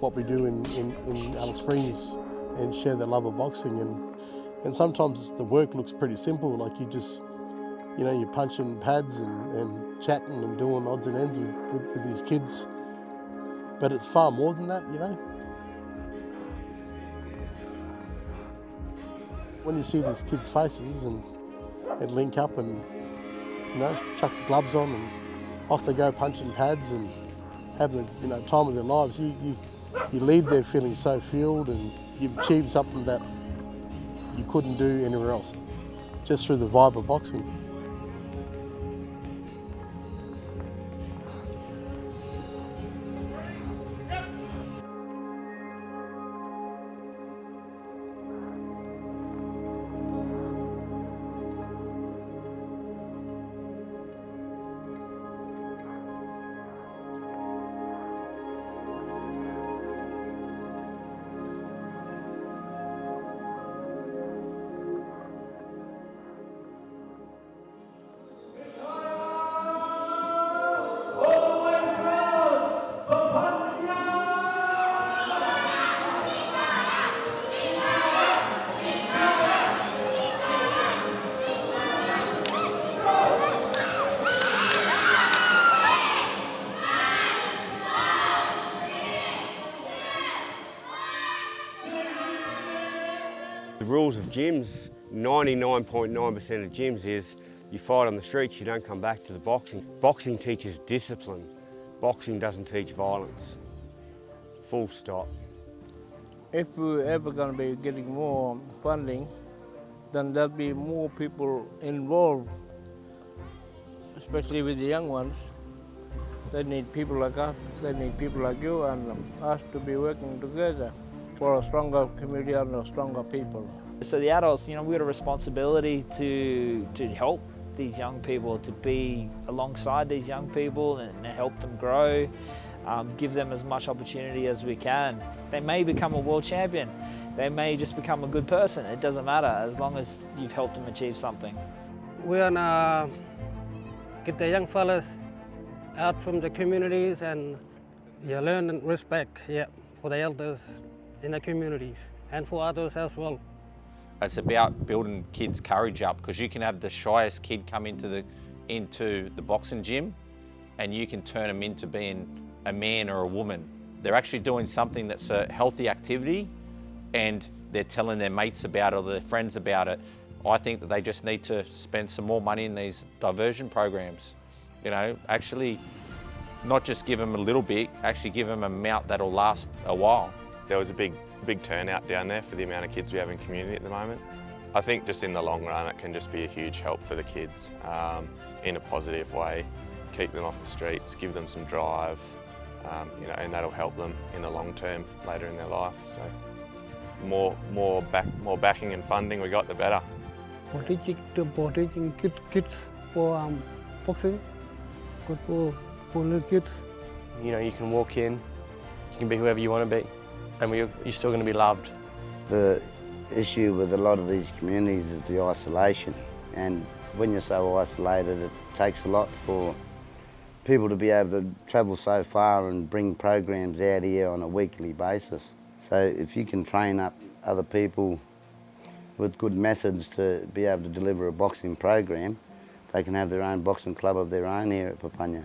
what we do in Alice Springs and share the love of boxing. And sometimes the work looks pretty simple, like you just, you're punching pads and chatting and doing odds and ends with these kids. But it's far more than that, When you see these kids' faces and link up and, chuck the gloves on and off they go punching pads and have the time of their lives, you leave there feeling so fueled, and you've achieved something that you couldn't do anywhere else, just through the vibe of boxing. The rules of gyms, 99.9% of gyms is you fight on the streets, you don't come back to the boxing. Boxing teaches discipline. Boxing doesn't teach violence. Full stop. If we're ever going to be getting more funding, then there'll be more people involved, especially with the young ones. They need people like us, they need people like you and us to be working together for a stronger community and a stronger people. So the adults, we've got a responsibility to help these young people, to be alongside these young people and help them grow, give them as much opportunity as we can. They may become a world champion, they may just become a good person, it doesn't matter, as long as you've helped them achieve something. We want to get the young fellas out from the communities and learn and respect for the elders in the communities and for others as well. It's about building kids' courage up, because you can have the shyest kid come into the boxing gym and you can turn them into being a man or a woman. They're actually doing something that's a healthy activity and they're telling their mates about it or their friends about it. I think that they just need to spend some more money in these diversion programs. Actually not just give them a little bit, actually give them an amount that'll last a while. There was a big turnout down there for the amount of kids we have in community at the moment. I think just in the long run it can just be a huge help for the kids in a positive way. Keep them off the streets, give them some drive, and that'll help them in the long term later in their life. So more backing and funding we got, the better. For teaching kids for boxing, good for little kids. You can walk in, you can be whoever you want to be, and you're still going to be loved. The issue with a lot of these communities is the isolation, and when you're so isolated, it takes a lot for people to be able to travel so far and bring programs out here on a weekly basis. So if you can train up other people with good methods to be able to deliver a boxing program, they can have their own boxing club of their own here at Papunya.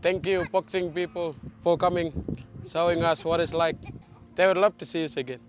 Thank you, boxing people, for coming, showing us what it's like. They would love to see us again.